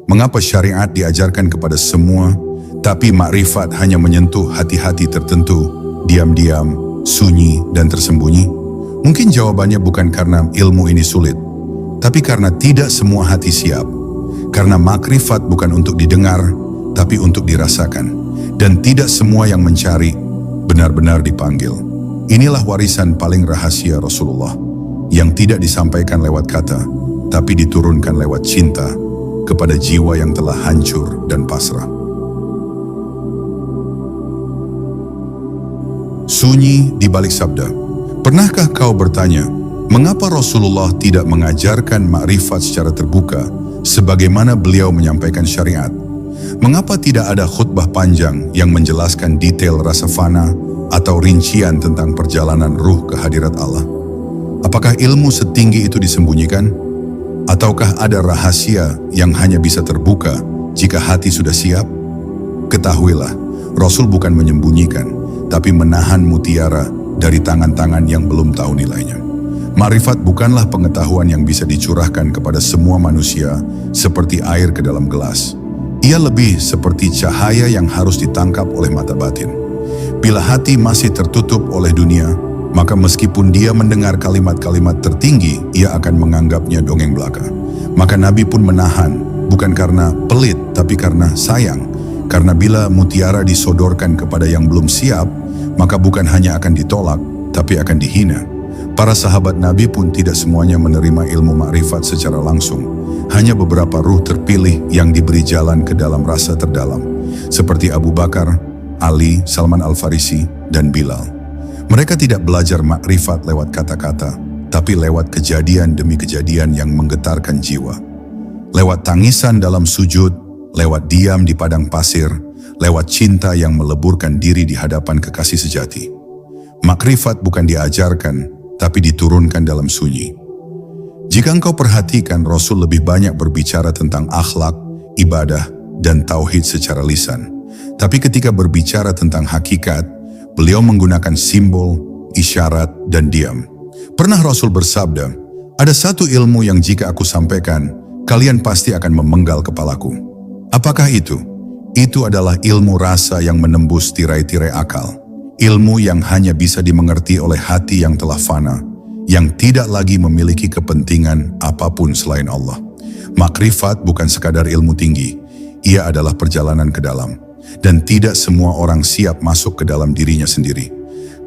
Mengapa syariat diajarkan kepada semua, tapi makrifat hanya menyentuh hati-hati tertentu, diam-diam, sunyi, dan tersembunyi? Mungkin jawabannya bukan karena ilmu ini sulit, tapi karena tidak semua hati siap. Karena makrifat bukan untuk didengar, tapi untuk dirasakan. Dan tidak semua yang mencari benar-benar dipanggil. Inilah warisan paling rahasia Rasulullah, yang tidak disampaikan lewat kata, tapi diturunkan lewat cinta kepada jiwa yang telah hancur dan pasrah. Sunyi di balik sabda. Pernahkah kau bertanya, mengapa Rasulullah tidak mengajarkan makrifat secara terbuka sebagaimana beliau menyampaikan syariat? Mengapa tidak ada khutbah panjang yang menjelaskan detail rasa fana atau rincian tentang perjalanan ruh ke hadirat Allah? Apakah ilmu setinggi itu disembunyikan? Ataukah ada rahasia yang hanya bisa terbuka jika hati sudah siap? Ketahuilah, Rasul bukan menyembunyikan, tapi menahan mutiara dari tangan-tangan yang belum tahu nilainya. Makrifat bukanlah pengetahuan yang bisa dicurahkan kepada semua manusia seperti air ke dalam gelas. Ia lebih seperti cahaya yang harus ditangkap oleh mata batin. Bila hati masih tertutup oleh dunia, maka meskipun dia mendengar kalimat-kalimat tertinggi, ia akan menganggapnya dongeng belaka. Maka Nabi pun menahan, bukan karena pelit, tapi karena sayang. Karena bila mutiara disodorkan kepada yang belum siap, maka bukan hanya akan ditolak, tapi akan dihina. Para sahabat Nabi pun tidak semuanya menerima ilmu makrifat secara langsung. Hanya beberapa ruh terpilih yang diberi jalan ke dalam rasa terdalam, seperti Abu Bakar, Ali, Salman Al-Farisi, dan Bilal. Mereka tidak belajar makrifat lewat kata-kata, tapi lewat kejadian demi kejadian yang menggetarkan jiwa. Lewat tangisan dalam sujud, lewat diam di padang pasir, lewat cinta yang meleburkan diri di hadapan kekasih sejati. Makrifat bukan diajarkan, tapi diturunkan dalam sunyi. Jika engkau perhatikan, Rasul lebih banyak berbicara tentang akhlak, ibadah, dan tauhid secara lisan. Tapi ketika berbicara tentang hakikat, beliau menggunakan simbol, isyarat, dan diam. Pernah Rasul bersabda, ada satu ilmu yang jika aku sampaikan, kalian pasti akan memenggal kepalaku. Apakah itu? Itu adalah ilmu rasa yang menembus tirai-tirai akal. Ilmu yang hanya bisa dimengerti oleh hati yang telah fana, yang tidak lagi memiliki kepentingan apapun selain Allah. Makrifat bukan sekadar ilmu tinggi, ia adalah perjalanan ke dalam. Dan tidak semua orang siap masuk ke dalam dirinya sendiri.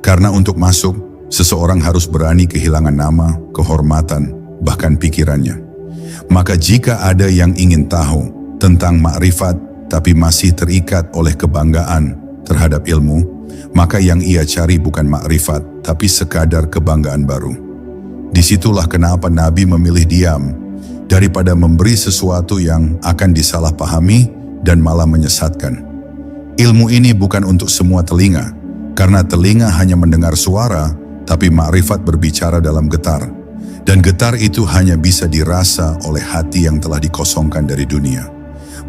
Karena untuk masuk, seseorang harus berani kehilangan nama, kehormatan, bahkan pikirannya. Maka jika ada yang ingin tahu tentang makrifat, tapi masih terikat oleh kebanggaan terhadap ilmu, maka yang ia cari bukan makrifat, tapi sekadar kebanggaan baru. Disitulah kenapa Nabi memilih diam, daripada memberi sesuatu yang akan disalahpahami dan malah menyesatkan. Ilmu ini bukan untuk semua telinga, karena telinga hanya mendengar suara, tapi makrifat berbicara dalam getar. Dan getar itu hanya bisa dirasa oleh hati yang telah dikosongkan dari dunia.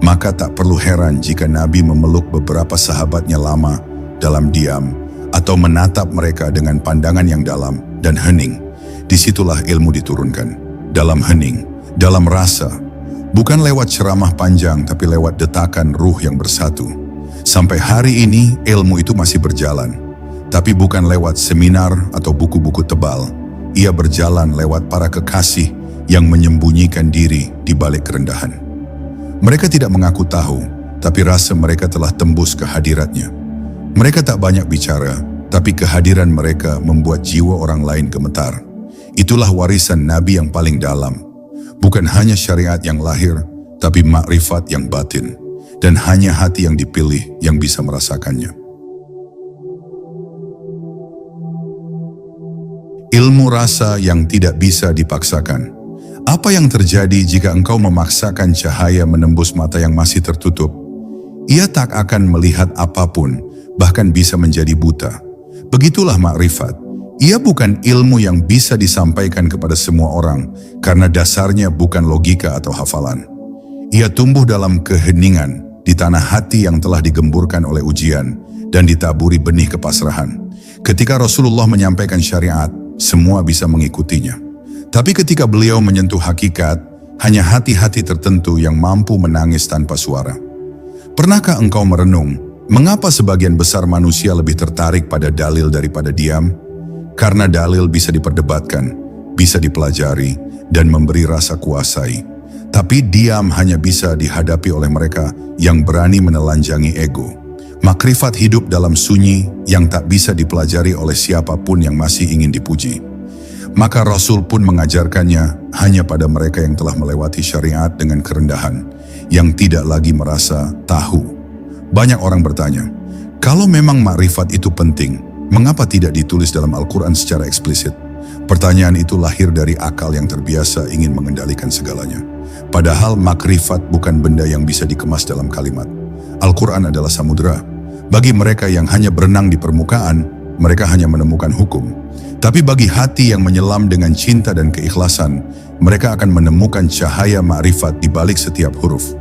Maka tak perlu heran jika Nabi memeluk beberapa sahabatnya lama dalam diam, atau menatap mereka dengan pandangan yang dalam dan hening. Disitulah ilmu diturunkan, dalam hening, dalam rasa, bukan lewat ceramah panjang tapi lewat detakan ruh yang bersatu. Sampai hari ini ilmu itu masih berjalan, tapi bukan lewat seminar atau buku-buku tebal. Ia berjalan lewat para kekasih yang menyembunyikan diri di balik kerendahan. Mereka tidak mengaku tahu, tapi rasa mereka telah tembus ke hadiratnya. Mereka tak banyak bicara, tapi kehadiran mereka membuat jiwa orang lain gemetar. Itulah warisan Nabi yang paling dalam. Bukan hanya syariat yang lahir, tapi makrifat yang batin. Dan hanya hati yang dipilih yang bisa merasakannya. Ilmu rasa yang tidak bisa dipaksakan. Apa yang terjadi jika engkau memaksakan cahaya menembus mata yang masih tertutup? Ia tak akan melihat apapun, bahkan bisa menjadi buta. Begitulah makrifat. Ia bukan ilmu yang bisa disampaikan kepada semua orang, karena dasarnya bukan logika atau hafalan. Ia tumbuh dalam keheningan, di tanah hati yang telah digemburkan oleh ujian, dan ditaburi benih kepasrahan. Ketika Rasulullah menyampaikan syariat, semua bisa mengikutinya. Tapi ketika beliau menyentuh hakikat, Hanya hati-hati tertentu yang mampu menangis tanpa suara. Pernahkah engkau merenung, mengapa sebagian besar manusia lebih tertarik pada dalil daripada diam? Karena dalil bisa diperdebatkan, bisa dipelajari, dan memberi rasa kuasai. Tapi diam hanya bisa dihadapi oleh mereka yang berani menelanjangi ego. Makrifat hidup dalam sunyi yang tak bisa dipelajari oleh siapapun yang masih ingin dipuji. Maka Rasul pun mengajarkannya hanya pada mereka yang telah melewati syariat dengan kerendahan, yang tidak lagi merasa tahu. Banyak orang bertanya, kalau memang makrifat itu penting, mengapa tidak ditulis dalam Al-Quran secara eksplisit? Pertanyaan itu lahir dari akal yang terbiasa ingin mengendalikan segalanya. Padahal makrifat bukan benda yang bisa dikemas dalam kalimat. Al-Quran adalah samudera. Bagi mereka yang hanya berenang di permukaan, mereka hanya menemukan hukum. Tapi bagi hati yang menyelam dengan cinta dan keikhlasan, mereka akan menemukan cahaya makrifat di balik setiap huruf.